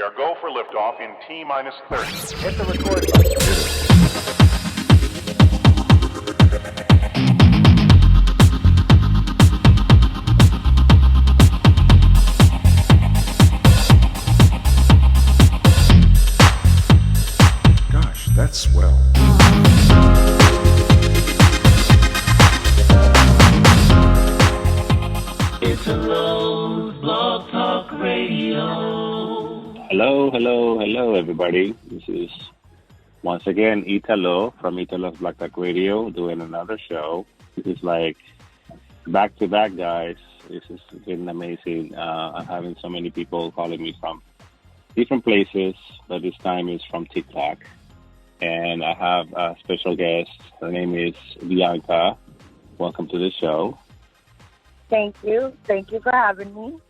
We are go for liftoff in T-minus 30. Hit the record button. Gosh, that's swell. It's a Rose Blog Talk Radio. Hello, everybody. This is once again Italo from Italo's Black Talk Radio doing another show. This is like back to back, guys. This has been amazing. I'm having so many people calling me from different places, but this time is from TikTok. And I have a special guest. Her name is Bianca. Welcome to the show. Thank you. Thank you for having me.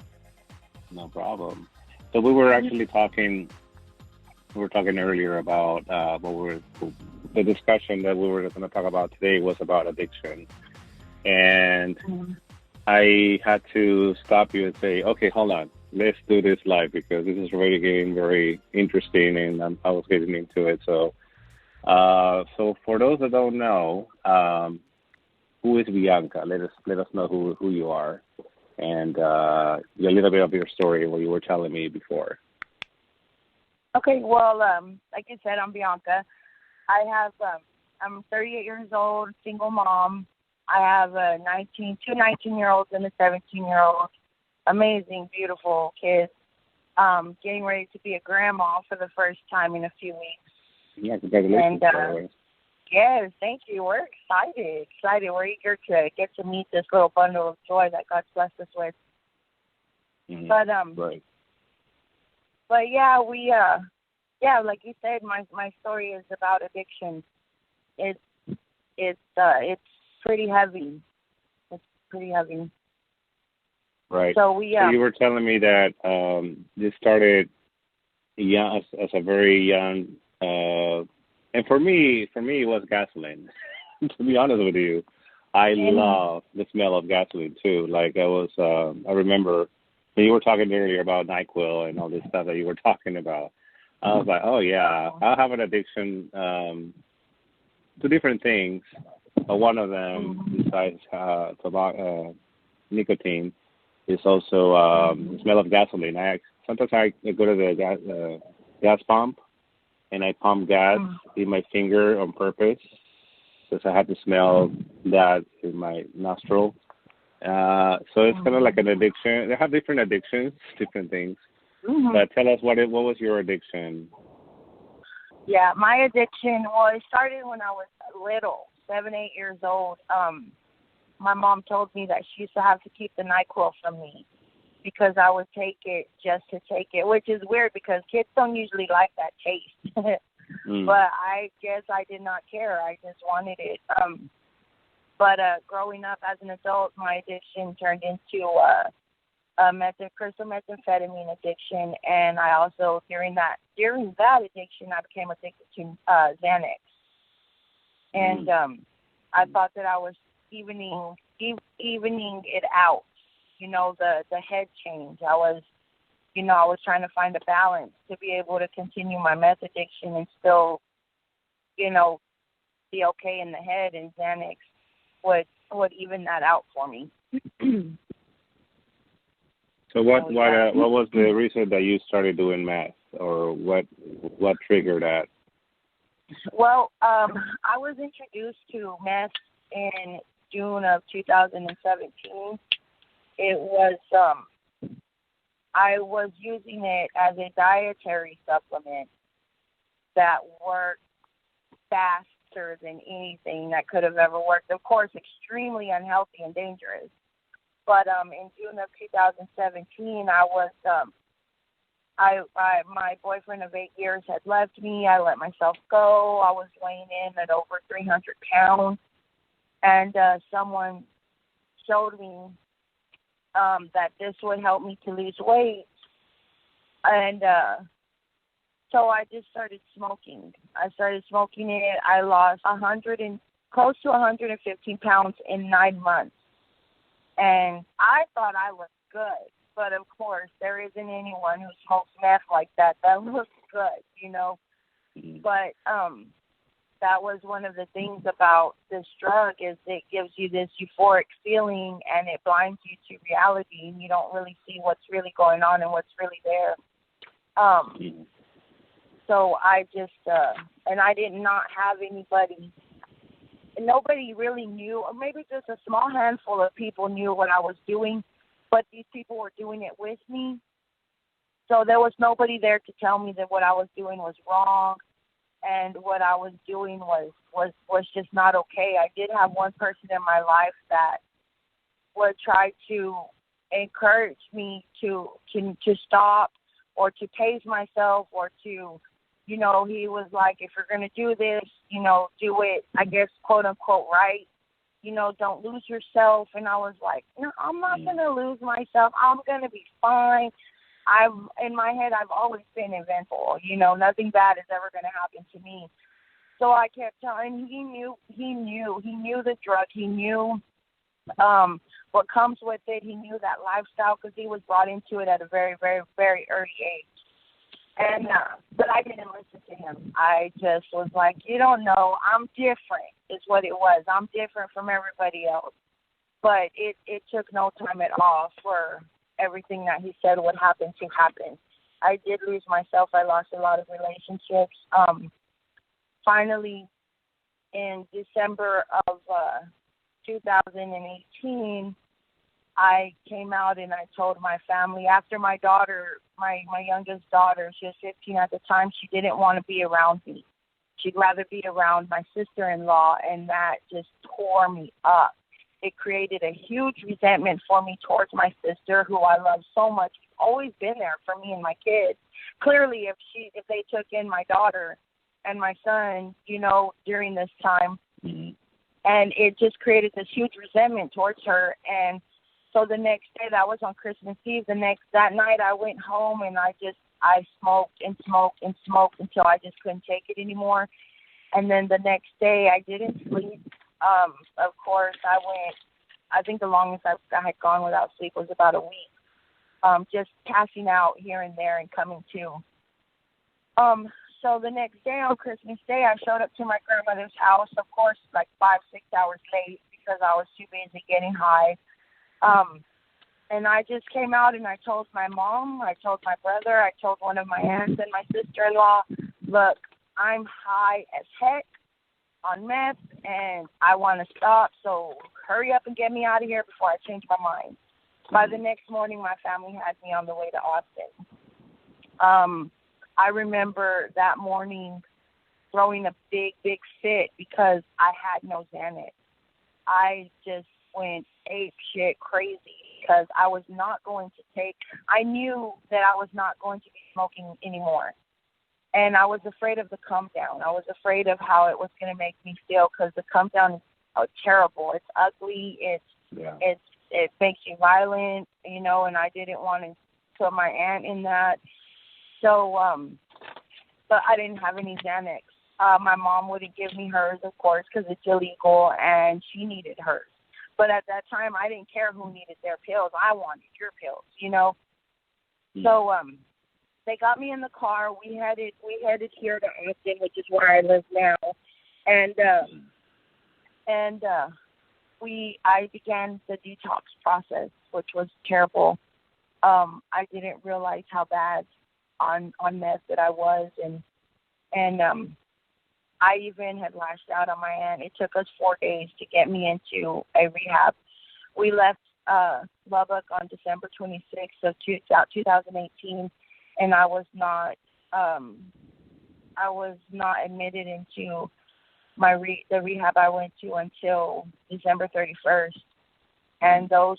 No problem. So we were actually talking. We were talking earlier about the discussion that we were going to talk about today was about addiction, and I had to stop you and say, okay, hold on, let's do this live because this is really getting very interesting, and I was getting into it. So, so for those that don't know, who is Bianca? Let us know who you are, and a little bit of your story, what you were telling me before. Okay, well, like you said, I'm Bianca. I'm 38 years old, single mom. I have two 19-year-olds and a 17-year-old. Amazing, beautiful kids. Getting ready to be a grandma for the first time in a few weeks. Yeah, congratulations. And, yes, thank you. We're excited. We're eager to get to meet this little bundle of joy that God's blessed us with. Mm-hmm. Right. But yeah, like you said, my story is about addiction. It's pretty heavy. It's pretty heavy. Right. So you were telling me that this started young, as a very young, and for me it was gasoline. To be honest with you, I love the smell of gasoline too. Like I remember when you were talking earlier about NyQuil and all this stuff that you were talking about. I was like, oh yeah, I have an addiction to different things. But one of them, besides tobacco, nicotine, is also the smell of gasoline. Sometimes I go to the gas pump and I pump gas in my finger on purpose because I had to smell that in my nostril. So it's kind of like an addiction. They have different addictions, different things. Mm-hmm. But tell us what was your addiction? Yeah, my addiction, it started when I was little, 7, 8 years old. My mom told me that she used to have to keep the NyQuil from me because I would take it just to take it, which is weird because kids don't usually like that taste. But I guess I did not care. I just wanted it. But growing up as an adult, my addiction turned into crystal methamphetamine addiction, and I also during that addiction, I became addicted to Xanax, and I thought that I was evening it out. You know, the head change. I was trying to find a balance to be able to continue my meth addiction and still, be okay in the head, and Xanax would even that out for me. So what was the reason that you started doing meth, or what triggered that? Well, I was introduced to meth in June of 2017. It was I was using it as a dietary supplement that worked faster than anything that could have ever worked. Of course, extremely unhealthy and dangerous. But in June of 2017, my boyfriend of 8 years had left me. I let myself go. I was weighing in at over 300 pounds, and someone showed me that this would help me to lose weight, and so I just started smoking. I started smoking it. I lost close to 115 pounds in 9 months. And I thought I looked good. But of course, there isn't anyone who smokes meth like that. That looks good, you know. But that was one of the things about this drug is it gives you this euphoric feeling and it blinds you to reality and you don't really see what's really going on and what's really there. So I just, and I did not have anybody, nobody really knew, or maybe just a small handful of people knew what I was doing, but these people were doing it with me. So there was nobody there to tell me that what I was doing was wrong and what I was doing was just not okay. I did have one person in my life that would try to encourage me to stop or to pace myself or to, you know, he was like, if you're going to do this, you know, do it, I guess, quote unquote, right. You know, don't lose yourself. And I was like, no, I'm not going to lose myself. I'm going to be fine. In my head, I've always been eventful. You know, nothing bad is ever going to happen to me. So I kept telling him, he knew the drug. He knew what comes with it. He knew that lifestyle because he was brought into it at a very, very, very early age. And but I didn't listen to him. I just was like, you don't know, I'm different is what it was. I'm different from everybody else. But it took no time at all for everything that he said would happen to happen. I did lose myself. I lost a lot of relationships. Finally, in December of 2018, I came out and I told my family after my daughter, my youngest daughter, she was 15 at the time, she didn't want to be around me. She'd rather be around my sister-in-law, and that just tore me up. It created a huge resentment for me towards my sister, who I love so much. She's always been there for me and my kids. Clearly, if they took in my daughter and my son, you know, during this time, and it just created this huge resentment towards her. And so the next day, that was on Christmas Eve. That night, I went home and I smoked and smoked and smoked until I just couldn't take it anymore. And then the next day, I didn't sleep. Of course, I think the longest I had gone without sleep was about a week, just passing out here and there and coming to. So the next day on Christmas Day, I showed up to my grandmother's house, of course, like 5-6 hours late because I was too busy getting high. And I just came out and I told my mom, I told my brother, I told one of my aunts and my sister-in-law, look, I'm high as heck on meth, and I want to stop, so hurry up and get me out of here before I change my mind. By the next morning, my family had me on the way to Austin. I remember that morning throwing a big, big fit because I had no Xanax. I just went ape shit crazy because I was not going to I knew that I was not going to be smoking anymore. And I was afraid of the come down. I was afraid of how it was going to make me feel because the come down is terrible. It's ugly. It makes you violent, you know, and I didn't want to put my aunt in that. So, but I didn't have any Xanax. My mom wouldn't give me hers, of course, because it's illegal, and she needed hers. But at that time, I didn't care who needed their pills. I wanted your pills, you know. So, they got me in the car. We headed here to Austin, which is where I live now, and I began the detox process, which was terrible. I didn't realize how bad on meth that I was, and I even had lashed out on my aunt. It took us 4 days to get me into a rehab. We left Lubbock on December 26th of 2018. And I was not admitted into the rehab I went to until December 31st. And those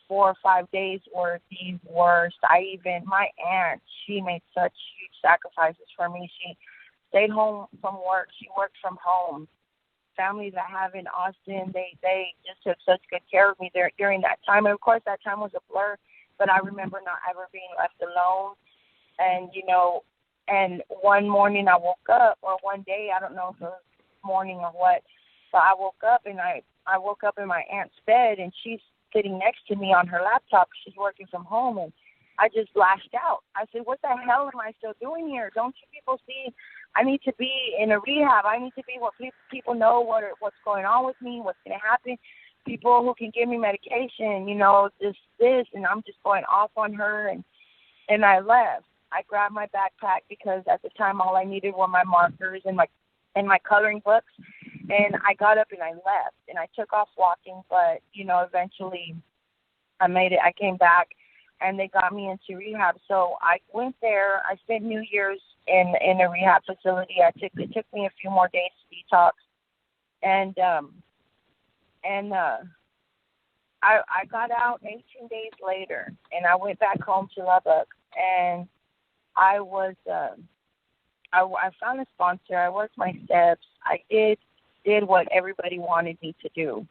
4 or 5 days were the worst. My aunt, she made such huge sacrifices for me. She stayed home from work. She worked from home. Families I have in Austin, they just took such good care of me there during that time. And of course, that time was a blur, but I remember not ever being left alone. And, you know, and one morning I woke up, or one day, I don't know if it was morning or what, but I woke up and I woke up in my aunt's bed, and she's sitting next to me on her laptop. She's working from home, and I just lashed out. I said, what the hell am I still doing here? Don't you people see I need to be in a rehab? I need to be where people know what's going on with me, what's going to happen, people who can give me medication, this, and I'm just going off on her, and I left. I grabbed my backpack because at the time all I needed were my markers and my coloring books, and I got up and I left, and I took off walking, but, eventually I made it. I came back, and they got me into rehab. So I went there. I spent New Year's in a rehab facility. It took me a few more days to detox, and I got out 18 days later, and I went back home to Lubbock, and I found a sponsor. I worked my steps. I did what everybody wanted me to do.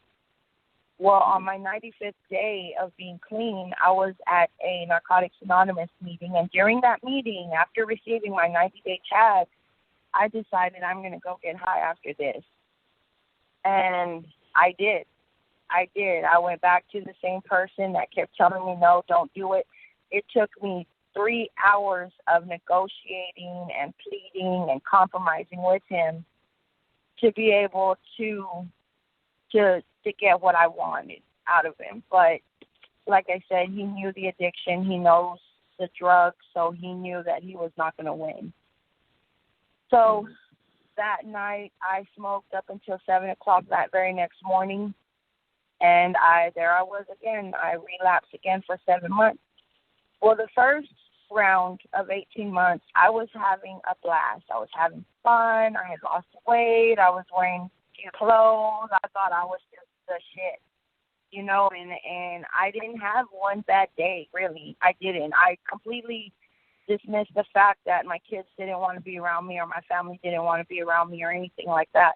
Well, on my 95th day of being clean, I was at a Narcotics Anonymous meeting, and during that meeting, after receiving my 90-day tag, I decided I'm going to go get high after this. And I did. I went back to the same person that kept telling me, no, don't do it. It took me 3 hours of negotiating and pleading and compromising with him to be able to get what I wanted out of him. But like I said, he knew the addiction. He knows the drugs, so he knew that he was not going to win. So that night I smoked up until 7 o'clock that very next morning, and there I was again. I relapsed again for 7 months. Well, the first round of 18 months, I was having a blast. I was having fun. I had lost weight. I was wearing cute clothes. I thought I was just the shit, and I didn't have one bad day, really. I didn't. I completely dismissed the fact that my kids didn't want to be around me or my family didn't want to be around me or anything like that.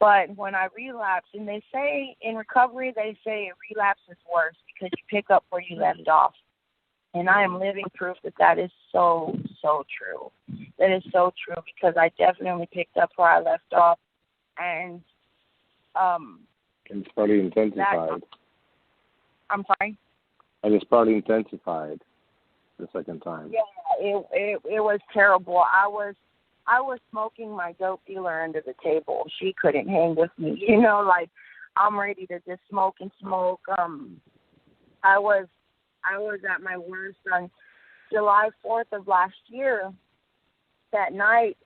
But when I relapsed, and they say in recovery, they say a relapse is worse because you pick up where you left off. And I am living proof that is so, so true. That is so true because I definitely picked up where I left off. And it's probably intensified. I'm sorry? And it's probably intensified the second time. Yeah, it was terrible. I was smoking my dope dealer under the table. She couldn't hang with me. I'm ready to just smoke and smoke. I was at my worst on July 4th of last year. That night,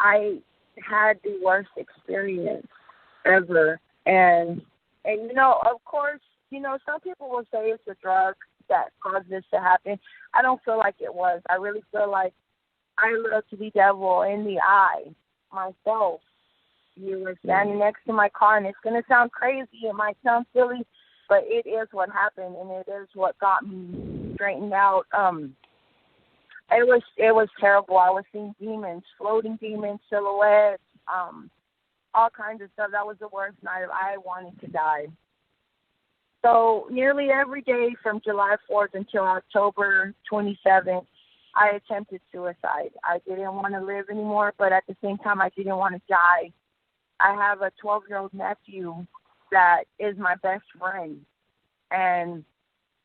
I had the worst experience ever. And of course, some people will say it's a drug that caused this to happen. I don't feel like it was. I really feel like I looked the devil in the eye myself. You were standing next to my car, and it's going to sound crazy. It might sound silly, but it is what happened, and it is what got me straightened out. It was terrible. I was seeing demons, floating demons, silhouettes, all kinds of stuff. That was the worst night. I wanted to die. So nearly every day from July 4th until October 27th, I attempted suicide. I didn't want to live anymore, but at the same time, I didn't want to die. I have a 12-year-old nephew that is my best friend, and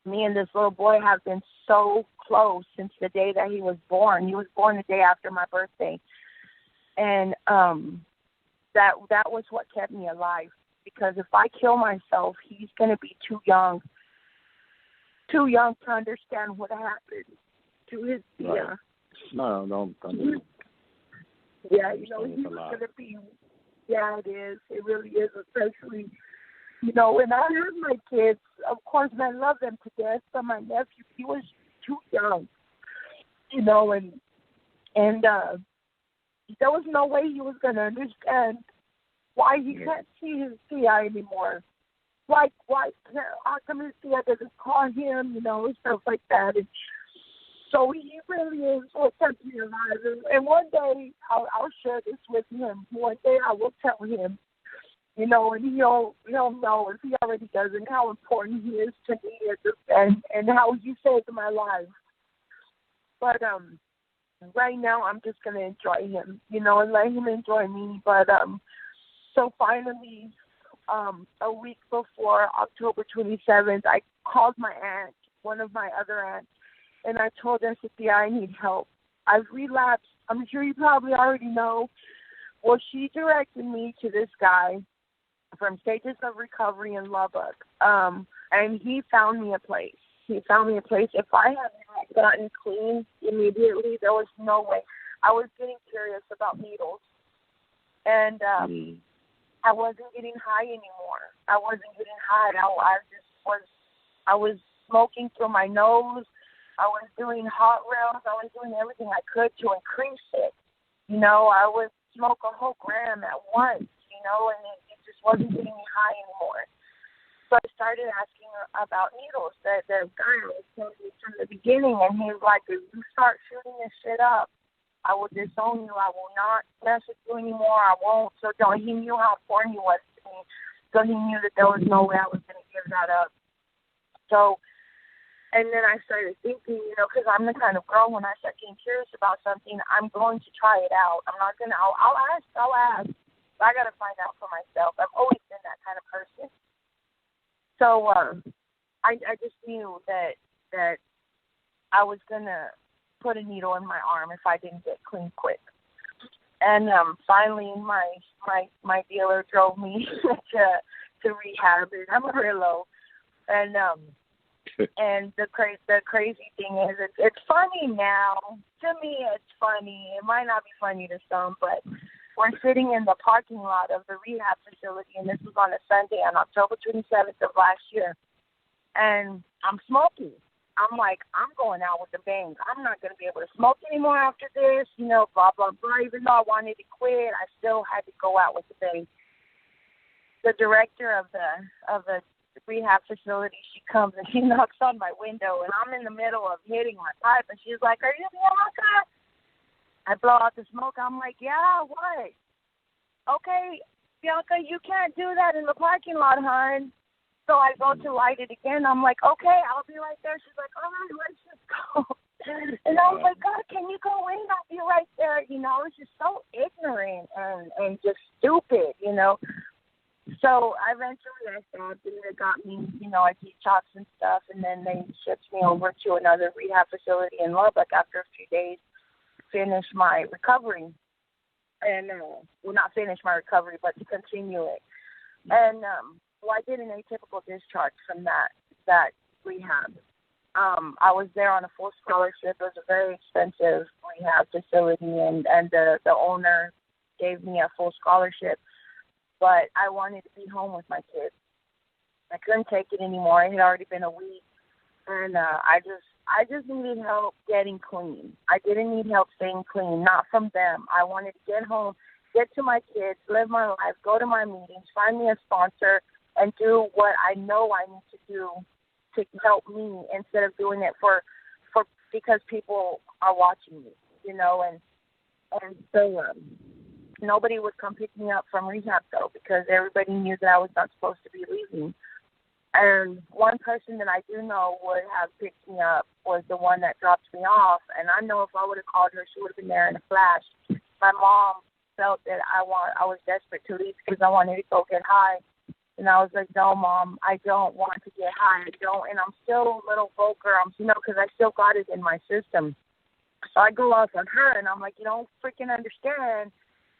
me and this little boy have been so close since the day that he was born. He was born the day after my birthday, and that was what kept me alive. Because if I kill myself, he's going to be too young to understand what happened to his Right. No, don't. Yeah, he's going to be. Yeah, it is. It really is, especially. When I have my kids, of course, I love them to death, but my nephew, he was too young, and there was no way he was going to understand why he can't see his PI anymore. Why, how come his PI doesn't call him, stuff like that. And so he really is what kept me alive. And one day, I'll share this with him. One day I will tell him, and he'll know, if he already doesn't, how important he is to me and how he saved my life. But right now I'm just going to enjoy him, and let him enjoy me. But so finally a week before October 27th, I called my aunt, one of my other aunts, and I told her, Cynthia, I need help. I've relapsed. I'm sure you probably already know. Well, she directed me to this guy from Stages of Recovery in Lubbock, and he found me a place. If I had not gotten clean immediately, there was no way. I was getting curious about needles, and I wasn't getting high anymore. I was smoking through my nose. I was doing hot rails. I was doing everything I could to increase it. I would smoke a whole gram at once, and it just wasn't getting me high anymore. So I started asking her about needles. The guy was telling me from the beginning, and he was like, if you start shooting this shit up, I will disown you. I will not mess with you anymore. I won't. So he knew how important he was to me. So he knew that there was no way I was going to give that up. So, and then I started thinking, because I'm the kind of girl, when I start getting curious about something, I'm going to try it out. I'm not going to, I'll ask. But I got to find out for myself. I've always been that kind of person. So I just knew that I was going to put a needle in my arm if I didn't get clean quick. And finally, my dealer drove me to rehab in Amarillo. And the crazy thing is, it's funny now. To me, it's funny. It might not be funny to some, but we're sitting in the parking lot of the rehab facility, and this was on a Sunday on October 27th of last year. And I'm smoking. I'm like, I'm going out with a bang. I'm not going to be able to smoke anymore after this, blah, blah, blah. Even though I wanted to quit, I still had to go out with a bang. The director of the rehab facility, she comes and she knocks on my window, and I'm in the middle of hitting my pipe, and she's like, are you Bianca? I blow out the smoke. I'm like, yeah, what? Okay, Bianca, you can't do that in the parking lot, hon. So I go to light it again. I'm like, okay, I'll be right there. She's like, all right, let's just go. And I was like, God, can you go in? I'll be right there. It's just so ignorant and just stupid, So eventually I stopped, and they got me, I detox and stuff, and then they shipped me over to another rehab facility in Lubbock after a few days to finish my recovery. And, not finish my recovery, but to continue it. And, I did an atypical discharge from that rehab. I was there on a full scholarship. It was a very expensive rehab facility, and the owner gave me a full scholarship. But I wanted to be home with my kids. I couldn't take it anymore. It had already been a week, and I just needed help getting clean. I didn't need help staying clean, not from them. I wanted to get home, get to my kids, live my life, go to my meetings, find me a sponsor, and do what I know I need to do to help me instead of doing it for because people are watching me, and so nobody would come pick me up from rehab though, because everybody knew that I was not supposed to be leaving. And one person that I do know would have picked me up was the one that dropped me off, and I know if I would have called her, she would have been there in a flash. My mom felt that I was desperate to leave because I wanted to go get high. And I was like, no, Mom, I don't want to get high. I don't. And I'm still a little vulgar, because I still got it in my system. So I go off on her, and I'm like, you don't freaking understand.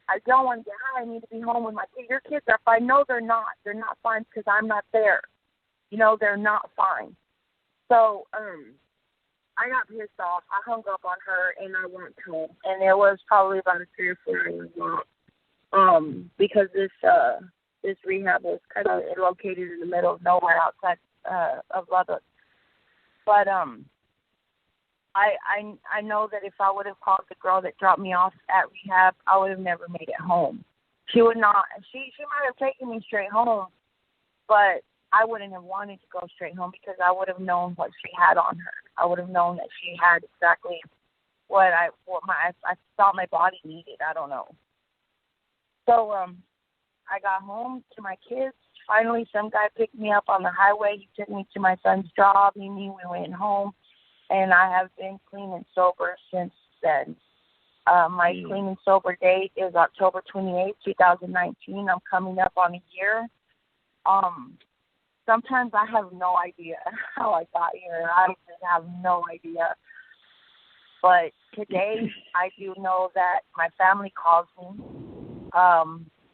I don't want to get high. I need to be home with my kids. Your kids are fine. No, they're not. They're not fine because I'm not there. They're not fine. So I got pissed off. I hung up on her, and I went home. And it was probably about a 3 or 4 hour walk because this rehab was kind of located in the middle of nowhere outside of Lubbock. But I know that if I would have called the girl that dropped me off at rehab, I would have never made it home. She would not. She might have taken me straight home, but I wouldn't have wanted to go straight home because I would have known what she had on her. I would have known that she had exactly what I thought my body needed. I don't know. So I got home to my kids. Finally, some guy picked me up on the highway. He took me to my son's job. We went home, and I have been clean and sober since then. My clean and sober date is October 28, 2019. I'm coming up on a year. sometimes I have no idea how I got here. I just have no idea. But today, I do know that my family calls me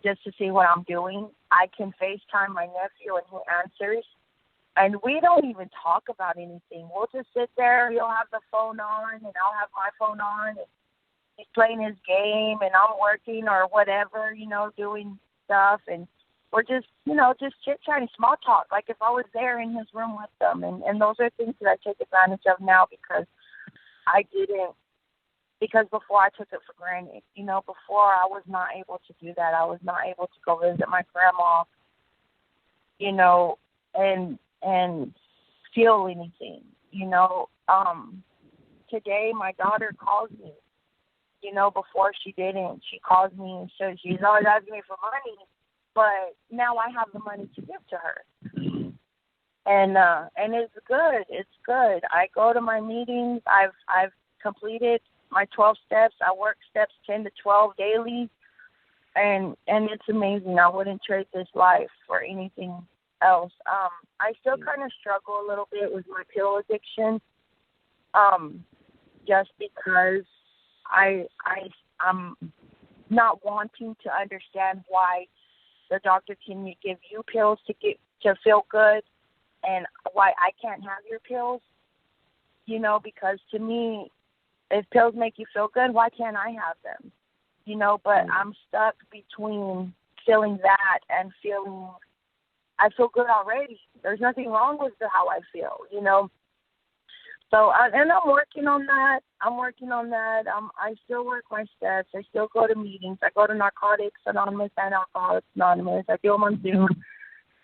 just to see what I'm doing. I can FaceTime my nephew, and he answers. And we don't even talk about anything. We'll just sit there. He'll have the phone on, and I'll have my phone on. And he's playing his game, and I'm working or whatever, doing stuff. And we're just, just chit-chatting, small talk, like if I was there in his room with them. And those are things that I take advantage of now because because before I took it for granted. Before I was not able to do that. I was not able to go visit my grandma, and feel anything, Today my daughter calls me, before she didn't. She calls me and says she's always asking me for money, but now I have the money to give to her. And it's good. It's good. I go to my meetings. I've completed my 12 steps. I work steps 10 to 12 daily, and it's amazing. I wouldn't trade this life for anything else. I still kind of struggle a little bit with my pill addiction, just because I'm not wanting to understand why the doctor can give you pills to feel good, and why I can't have your pills. Because to me, if pills make you feel good, why can't I have them? But I'm stuck between feeling that and feeling I feel good already. There's nothing wrong with how I feel, So, and I'm working on that. I still work my steps. I still go to meetings. I go to Narcotics Anonymous and Alcoholics Anonymous. I do them on Zoom.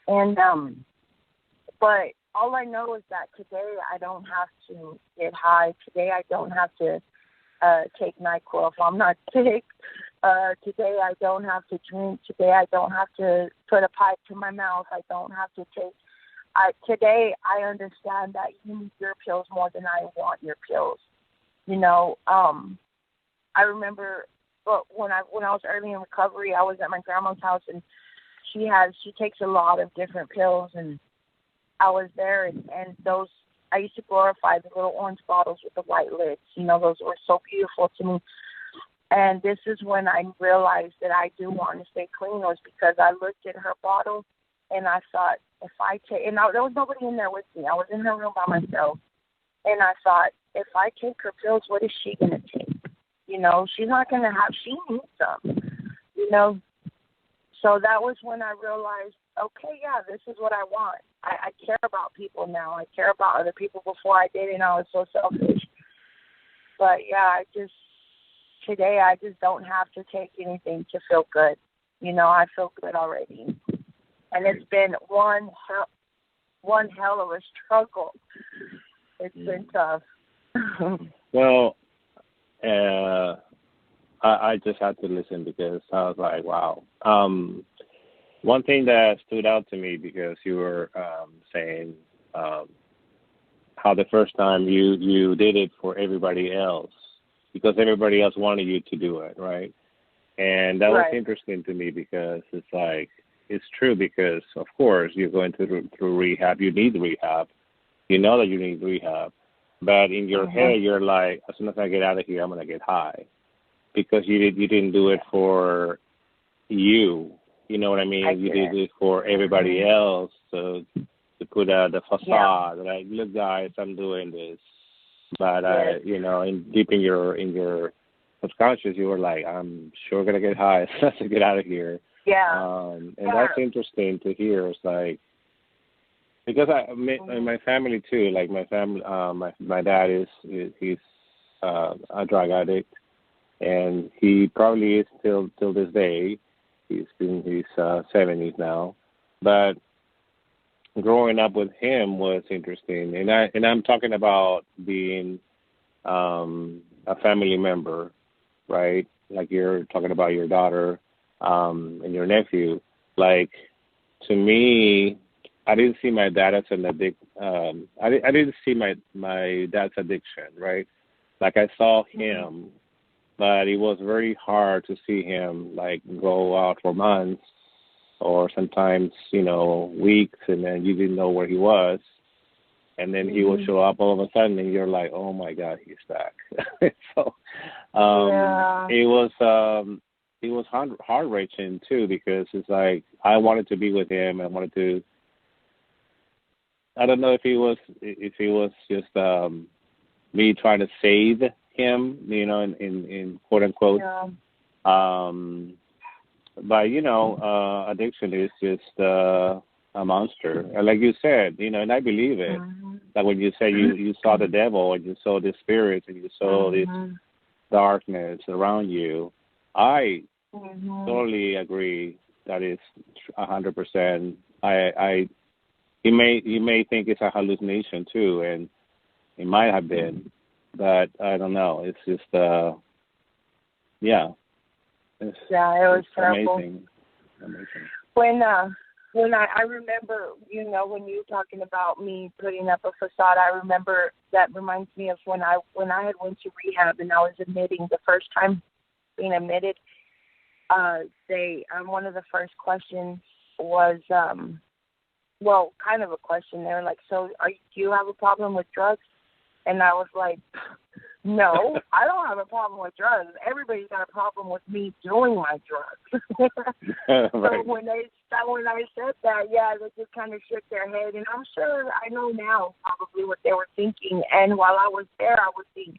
And, but all I know is that today I don't have to get high. Today I don't have to take NyQuil if I'm not sick. Today I don't have to drink. Today I don't have to put a pipe to my mouth. I don't have to take. Today I understand that you need your pills more than I want your pills. I remember when I was early in recovery, I was at my grandma's house, and she takes a lot of different pills, and I was there, and those, I used to glorify the little orange bottles with the white lids. Those were so beautiful to me. And this is when I realized that I do want to stay clean, was because I looked at her bottle, and I thought, there was nobody in there with me. I was in her room by myself. And I thought, if I take her pills, what is she going to take? She's not going to have, she needs some, So that was when I realized, okay, yeah, this is what I want. I care about people now. I care about other people. Before I did, and I was so selfish. But yeah, today I just don't have to take anything to feel good. I feel good already. And it's been one hell of a struggle. It's been tough. Well, I just had to listen because I was like, wow. One thing that stood out to me, because you were saying how the first time you did it for everybody else, because everybody else wanted you to do it, right? And that was interesting to me, because it's like, it's true, because of course you're going through rehab. You need rehab. You know that you need rehab. But in your head, you're like, as soon as I get out of here, I'm going to get high, because you didn't do it for you. You know what I mean? You did it for everybody else to put out the facade. Yeah. Like, look, guys, I'm doing this. But deep in your subconscious, you were like, I'm sure gonna get high as soon as I get out of here. Yeah. That's interesting to hear. It's like, because in my family too, like my family, my dad he's a drug addict, and he probably is till this day. He's 70s now, but growing up with him was interesting. And I'm talking about being a family member, right? Like you're talking about your daughter and your nephew. Like, to me, I didn't see my dad as an addict. I didn't see my dad's addiction, right? Like, I saw him, but it was very hard to see him like go out for months or sometimes, weeks, and then you didn't know where he was. And then he will show up all of a sudden, and you're like, "Oh my God, he's back!" So it was heart wrenching too, because it's like I wanted to be with him. I wanted to. I don't know if he was just me trying to save him, in quote unquote. Yeah. But addiction is just a monster. And like you said, and I believe it. That when you say you saw the devil and you saw the spirits and you saw this darkness around you, I totally agree. That is 100%. You may think it's a hallucination too, and it might have been, but I don't know. It's just It's it was terrible. Amazing. When I remember, when you were talking about me putting up a facade, I remember that reminds me of when I had went to rehab and I was admitting the first time being admitted. One of the first questions was, kind of a question. They were like, "So, do you have a problem with drugs?" And I was like, "No, I don't have a problem with drugs. Everybody's got a problem with me doing my drugs." Right. So when I said that, they just kind of shook their head, and I'm sure I know now probably what they were thinking. And while I was there, I would think,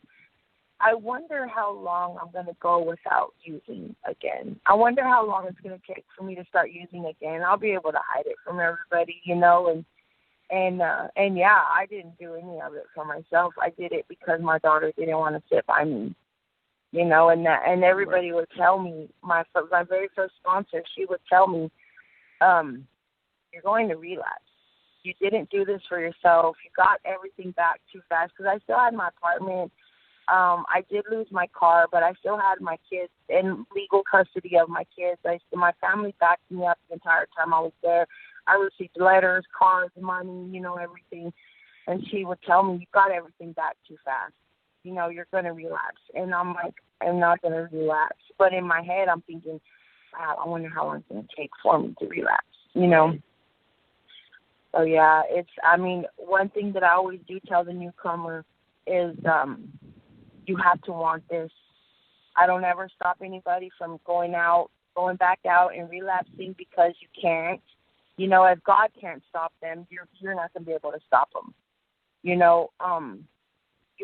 I wonder how long I'm going to go without using again. I wonder how long it's going to take for me to start using again. I'll be able to hide it from everybody, And I didn't do any of it for myself. I did it because my daughter didn't want to sit by me, and everybody would tell me, my very first sponsor, she would tell me, "You're going to relapse. You didn't do this for yourself. You got everything back too fast." Because I still had my apartment. I did lose my car, but I still had my kids in legal custody of my kids. My family backed me up the entire time I was there. I received letters, cards, money, everything. And she would tell me, "You got everything back too fast. You're going to relapse." And I'm like, "I'm not going to relapse." But in my head, I'm thinking, wow, I wonder how long it's going to take for me to relapse, So, one thing that I always do tell the newcomer is you have to want this. I don't ever stop anybody from going back out and relapsing because you can't. If God can't stop them, you're not going to be able to stop them. You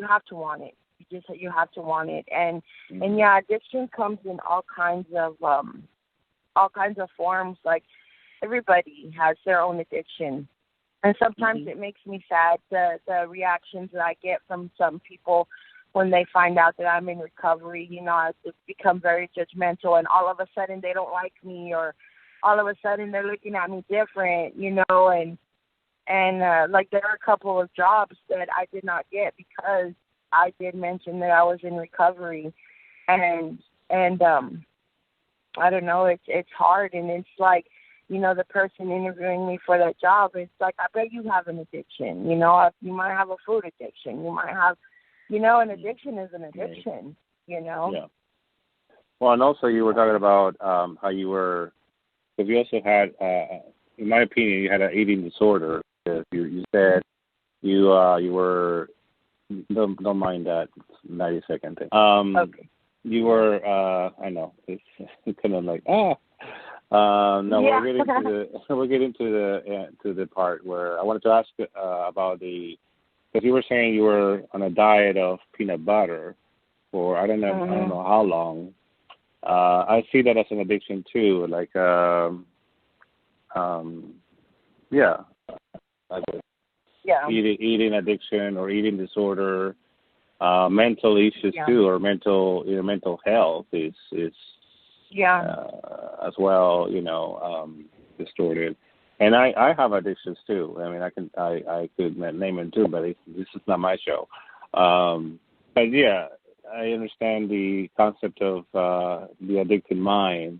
have to want it. You have to want it. And addiction comes in all kinds of forms. Like, everybody has their own addiction. And sometimes it makes me sad, the reactions that I get from some people when they find out that I'm in recovery. It's become very judgmental, and all of a sudden they don't like me, or all of a sudden they're looking at me different, and like there are a couple of jobs that I did not get because I did mention that I was in recovery, and I don't know, it's hard, and it's like, the person interviewing me for that job, it's like, I bet you have an addiction, you might have a food addiction, you might have, an addiction is an addiction, Yeah. Well, and also you were talking about how you were, because you also had, in my opinion, you had an eating disorder. You said you were, don't mind that 90-second thing. Okay. You were, I know, it's kind of like, no, Yeah. we're getting to the part where I wanted to ask about because you were saying you were on a diet of peanut butter for I don't know how long. I see that as an addiction too, like eating addiction or eating disorder, mental issues too, or mental health is as well, distorted. And I have addictions too. I mean, I could name them too, but this is not my show. But yeah, I understand the concept of the addicted mind.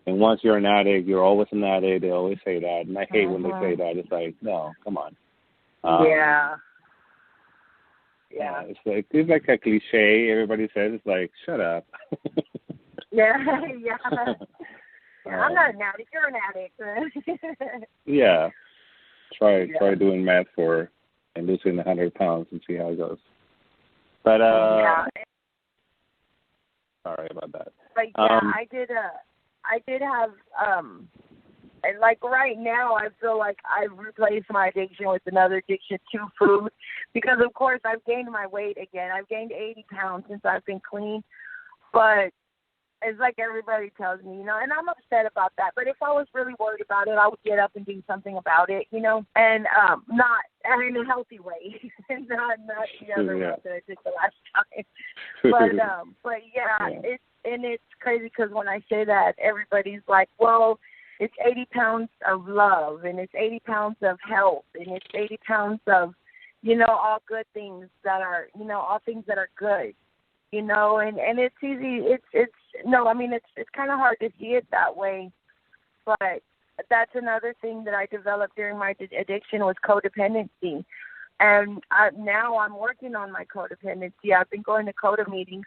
And once you're an addict, you're always an addict. They always say that, and I hate when they say that. It's like, no, come on. Yeah. It's like a cliche. Everybody says, it's like, shut up. Yeah. I'm not an addict. You're an addict. Yeah. Try doing math and losing 100 pounds and see how it goes. But sorry about that. But yeah, I did have and like right now I feel like I've replaced my addiction with another addiction to food because of course I've gained my weight again. I've gained 80 pounds since I've been clean. But it's like everybody tells me, and I'm upset about that. But if I was really worried about it, I would get up and do something about it, and not in a healthy way, not the other way that I did the last time. But yeah, it's crazy because when I say that, everybody's like, well, it's 80 pounds of love, and it's 80 pounds of health, and it's 80 pounds of, all good things that are, all things that are good. And it's easy. It's kind of hard to see it that way, but that's another thing that I developed during my addiction was codependency, and now I'm working on my codependency. I've been going to CODA meetings,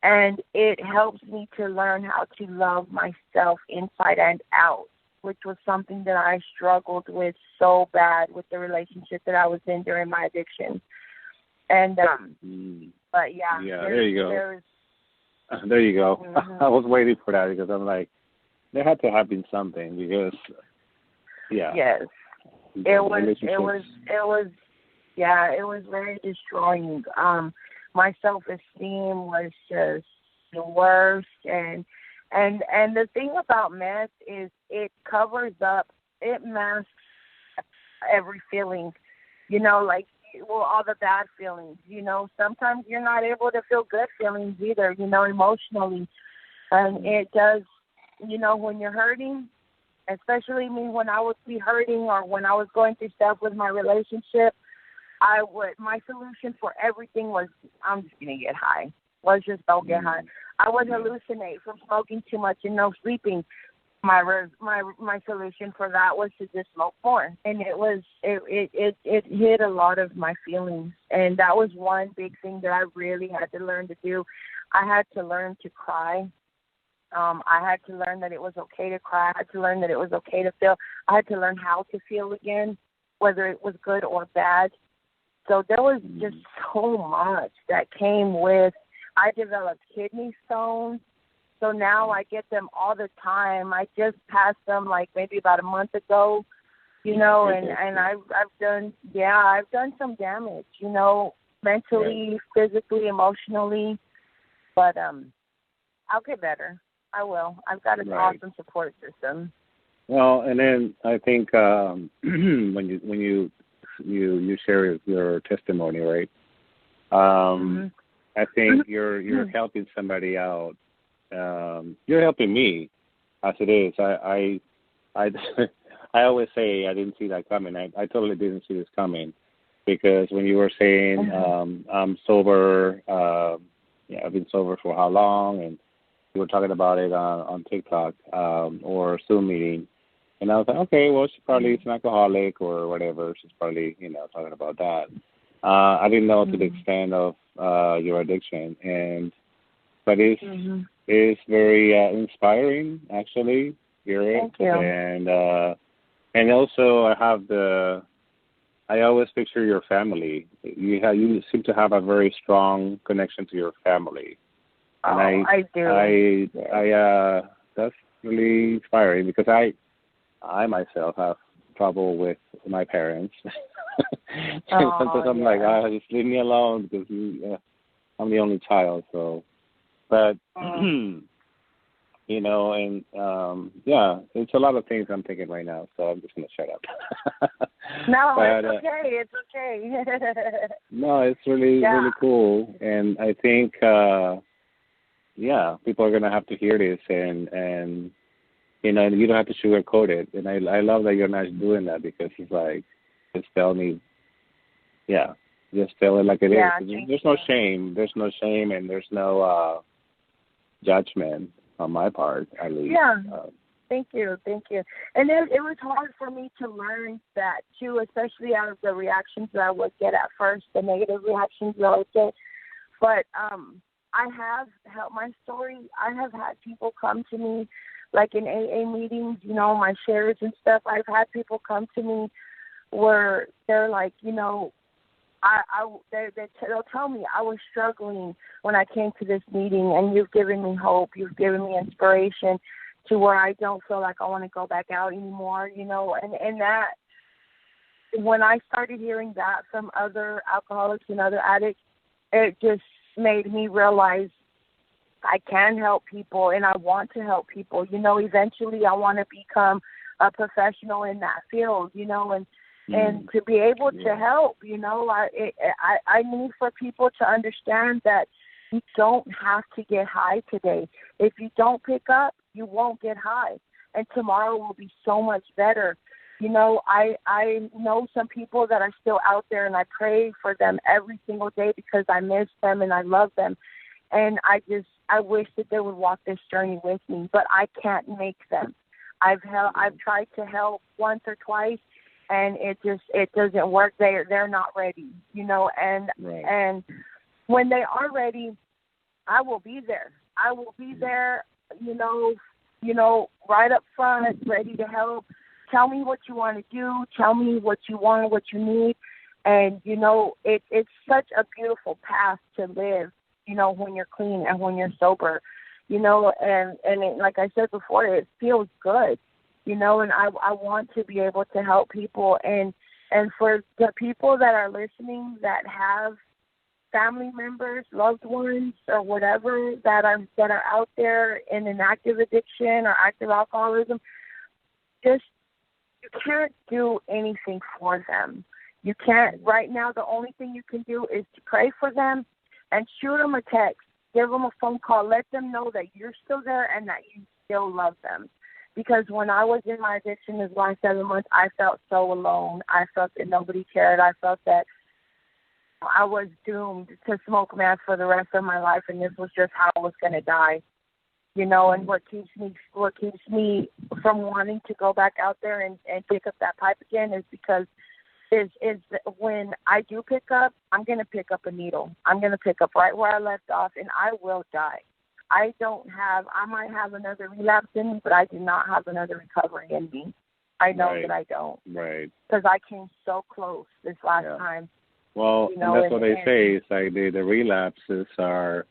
and it helps me to learn how to love myself inside and out, which was something that I struggled with so bad with the relationship that I was in during my addiction, and But yeah, there you go. There you go. Mm-hmm. I was waiting for that because I'm like, there had to have been something because, Yes, it was very destroying. My self-esteem was just the worst, and the thing about meth is it covers up, it masks every feeling, all the bad feelings, sometimes you're not able to feel good feelings either, emotionally. And it does, when you're hurting, especially me when I would be hurting or when I was going through stuff with my relationship, my solution for everything was, I'm just going to get high. Let's just don't get high. I would hallucinate from smoking too much and no sleeping. My solution for that was to just smoke more, and it hit a lot of my feelings, and that was one big thing that I really had to learn to do. I had to learn to cry. I had to learn that it was okay to cry. I had to learn that it was okay to feel. I had to learn how to feel again, whether it was good or bad. So there was just so much that came with. I developed kidney stones. So now I get them all the time. I just passed them like maybe about a month ago, and I've done some damage, mentally, physically, emotionally, but I'll get better. I will. I've got an awesome support system. Well, and then I think when you share your testimony, right? I think you're helping somebody out. You're helping me, as it is. I always say I didn't see that coming. I totally didn't see this coming, because when you were saying I'm sober, I've been sober for how long, and you were talking about it on TikTok or Zoom meeting, and I was like, okay, well, she probably is an alcoholic or whatever. She's probably talking about that. I didn't know to the extent of your addiction, but it's very inspiring, actually. Thank you. And also I always picture your family. You seem to have a very strong connection to your family. And I do. That's really inspiring, because I myself have trouble with my parents. Sometimes I'm like, just leave me alone, because I'm the only child. So, but it's a lot of things I'm thinking right now. So I'm just gonna shut up. No, but, it's okay. It's okay. No, it's really cool, and I think people are gonna have to hear this, and you don't have to sugarcoat it. And I love that you're not doing that, because it's like, just tell me, just tell it like it is. There's no shame. There's no shame, and there's no judgment on my part, at least. Yeah. Thank you. And it was hard for me to learn that too, especially out of the reactions that I would get at first, the negative reactions that I would get. But I have helped my story. I have had people come to me, like in AA meetings, my shares and stuff. I've had people come to me where they're like, they'll tell me I was struggling when I came to this meeting, and you've given me hope. You've given me inspiration to where I don't feel like I want to go back out anymore, and that when I started hearing that from other alcoholics and other addicts, it just made me realize I can help people and I want to help people. Eventually I want to become a professional in that field, and to be able to help, I need for people to understand that you don't have to get high today. If you don't pick up, you won't get high, and tomorrow will be so much better. I know some people that are still out there, and I pray for them every single day because I miss them and I love them. And I wish that they would walk this journey with me, but I can't make them. I've tried to help once or twice, and it doesn't work. They're not ready, and when they are ready, I will be there. I will be there, right up front, ready to help. Tell me what you want to do. Tell me what you want, what you need. And, it's such a beautiful path to live, when you're clean and when you're sober, and it, like I said before, it feels good, and I want to be able to help people. And for the people that are listening that have family members, loved ones, or whatever that are out there in an active addiction or active alcoholism, you can't do anything for them. You can't. Right now, the only thing you can do is to pray for them and shoot them a text, give them a phone call, let them know that you're still there and that you still love them. Because when I was in my addiction this last 7 months, I felt so alone. I felt that nobody cared. I felt that I was doomed to smoke meth for the rest of my life, and this was just how I was going to die. And what keeps me from wanting to go back out there and pick up that pipe again is because is when I do pick up, I'm going to pick up a needle. I'm going to pick up right where I left off, and I will die. I might have another relapse in me, but I do not have another recovery in me. I know that I don't. Right. Because I came so close this last time. Well, and that's what they say. It's like the relapses are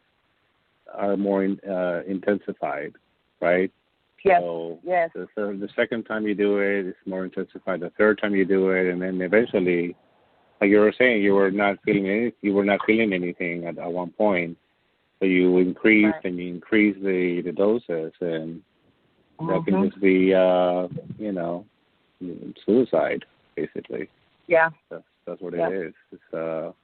more intensified, right? Yes. So yes. The second time you do it, it's more intensified. The third time you do it, and then eventually, like you were saying, you were not feeling anything at one point. So you increase and you increase the doses, and that can just be suicide, basically. Yeah. That's what it is. It's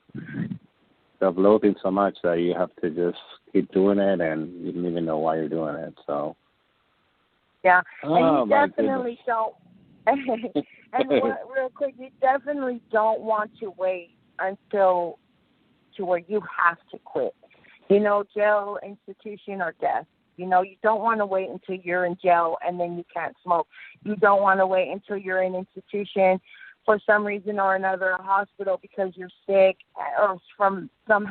self-loathing so much that you have to just keep doing it, and you don't even know why you're doing it. So. Yeah, and you definitely don't. And real quick, you definitely don't want to wait until to where you have to quit. Jail, institution, or death. You don't want to wait until you're in jail and then you can't smoke. You don't want to wait until you're in institution for some reason or another, a hospital because you're sick or from some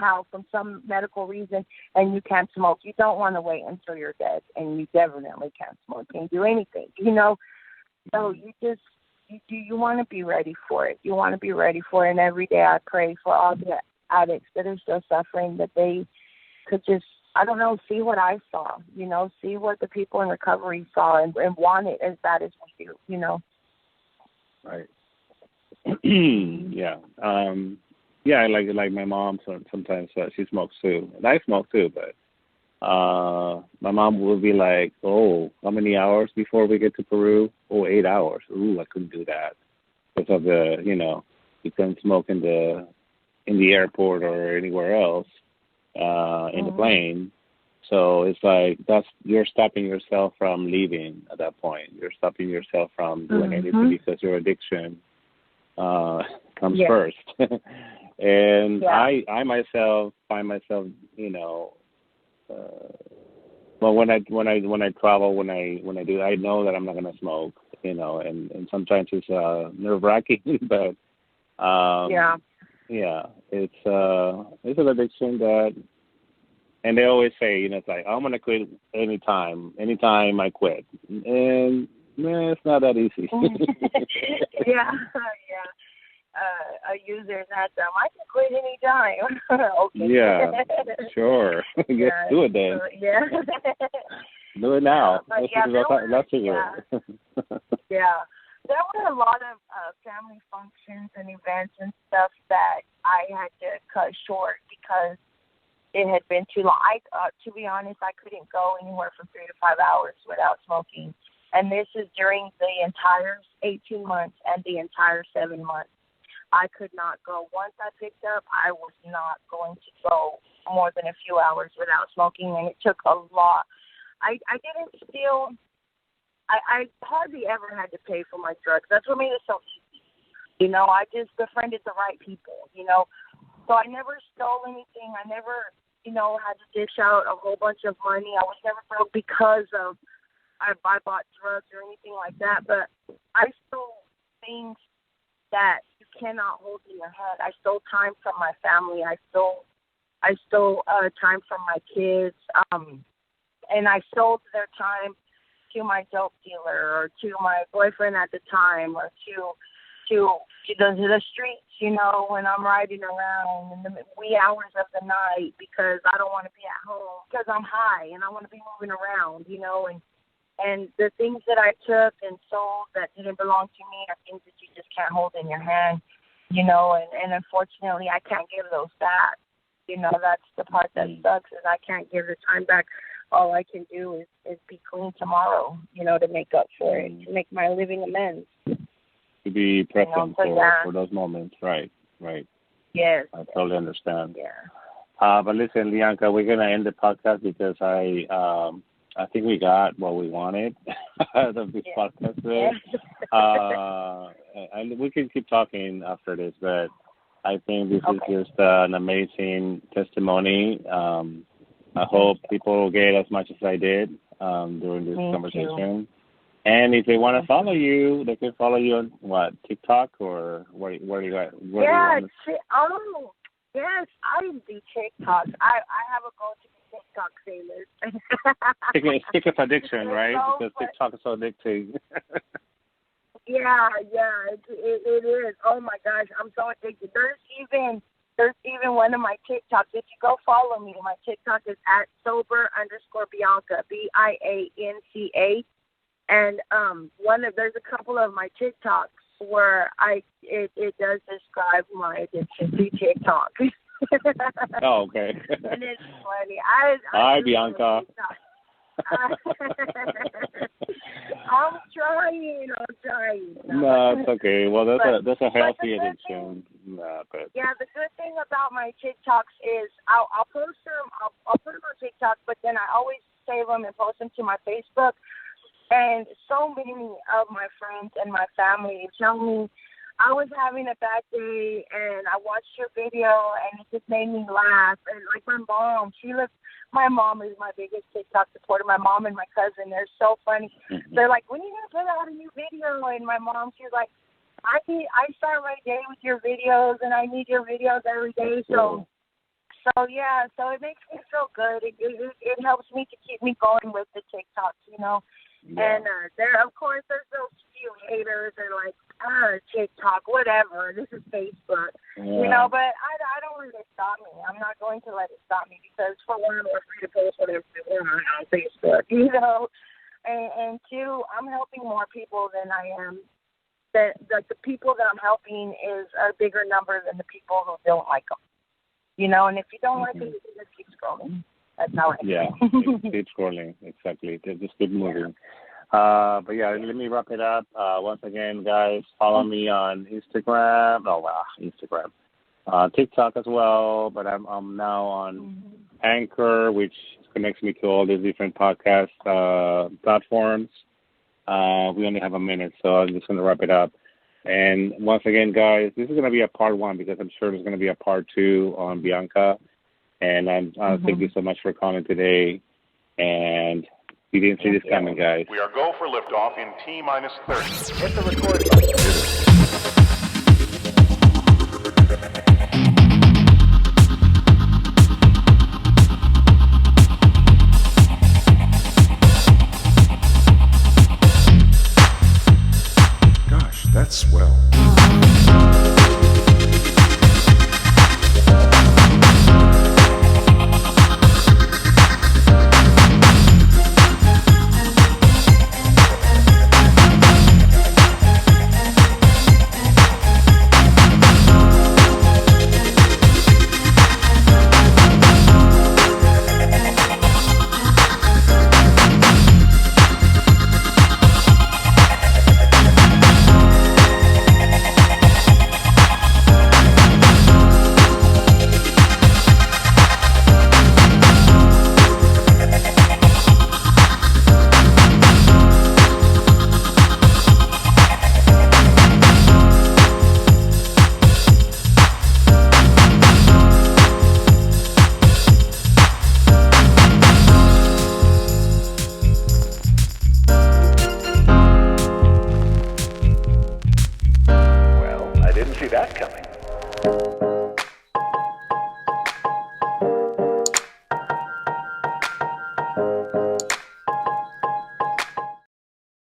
medical reason and you can't smoke. You don't want to wait until you're dead, and you definitely can't smoke. Can't do anything, So you want to be ready for it. You want to be ready for it. And every day I pray for all the addicts that are still suffering, that they could just, see what I saw, see what the people in recovery saw and want it as bad as we do, Right. Yeah. Like my mom sometimes she smokes too. And I smoke too, but my mom will be like, "Oh, how many hours before we get to Peru? Oh, 8 hours. Ooh, I couldn't do that because of the you couldn't smoke in the airport or anywhere else in the plane." So it's like you're stopping yourself from leaving at that point. You're stopping yourself from doing anything because your addiction comes first. And I myself find myself, well, when I travel, when I do, I know that I'm not gonna smoke, and sometimes it's nerve-wracking, but it's an addiction that And they always say, it's like, I'm going to quit anytime I quit. And it's not that easy. yeah. A user's not them. I can quit anytime. Okay. Yeah, sure. Yeah, do it then. yeah. Do it now. But That's it. Yeah. There were a lot of family functions and events and stuff that I had to cut short because it had been too long. To be honest, I couldn't go anywhere for 3 to 5 hours without smoking. And this is during the entire 18 months and the entire 7 months. I could not go. Once I picked up, I was not going to go more than a few hours without smoking, and it took a lot. I didn't steal. I hardly ever had to pay for my drugs. That's what made it so easy. I just befriended the right people, So I never stole anything. I never, had to dish out a whole bunch of money. I was never broke because of I bought drugs or anything like that. But I stole things that you cannot hold in your head. I stole time from my family. I stole time from my kids. And I sold their time to my dope dealer or to my boyfriend at the time or to the streets, when I'm riding around in the wee hours of the night because I don't want to be at home because I'm high and I want to be moving around, and the things that I took and sold that didn't belong to me are things that you just can't hold in your hand, and unfortunately I can't give those back. That's the part that sucks is I can't give the time back. All I can do is be clean tomorrow, to make up for it, to make my living amends. To be present for those moments, right. Yes. I totally understand. Yeah. But listen, Bianca, we're going to end the podcast because I think we got what we wanted out of this podcast today. And we can keep talking after this, but I think this is just an amazing testimony. I hope people will get as much as I did during this conversation. You. And if they want to follow you, they can follow you on what, TikTok or where do you at? Yes, I do TikToks. I have a goal to be TikTok famous. It's addiction, right? Because TikTok is so addicting. Yeah, it is. Oh my gosh, I'm so addicted. There's even one of my TikToks. If you go follow me, my TikTok is at @sober_Bianca, BIANCA. And there's a couple of my TikToks where it does describe my addiction to TikTok. Oh, okay. And it's funny. Hi, Bianca. I'm trying. No, it's okay. Well, that's a healthy addiction. Yeah, the good thing about my TikToks is I'll post them. I'll put them on TikTok, but then I always save them and post them to my Facebook. And so many of my friends and my family tell me I was having a bad day and I watched your video and it just made me laugh. And like my mom is my biggest TikTok supporter. My mom and my cousin, they're so funny. They're like, when are you going to put out a new video? And my mom, she's like, I start my day with your videos and I need your videos every day. So it makes me feel good. It helps me to keep me going with the TikToks, Yeah. And there's those few haters and like, TikTok, whatever. This is Facebook, But I don't let it stop me. I'm not going to let it stop me because for one, we're free to post whatever we want on Facebook, And two, I'm helping more people than I am. The people that I'm helping is a bigger number than the people who don't like them, And if you don't like them, you can just keep scrolling. That's how I keep scrolling. Exactly. Just keep moving. But let me wrap it up. Once again, guys, follow me on Instagram. Instagram, TikTok as well. But I'm now on Anchor, which connects me to all these different podcast platforms. We only have a minute, so I'm just going to wrap it up. And once again, guys, this is going to be a part 1 because I'm sure there's going to be a part 2 on Bianca. And thank you so much for calling today. And you didn't see this coming, guys. We are go for liftoff in T-minus 30. Hit the record button.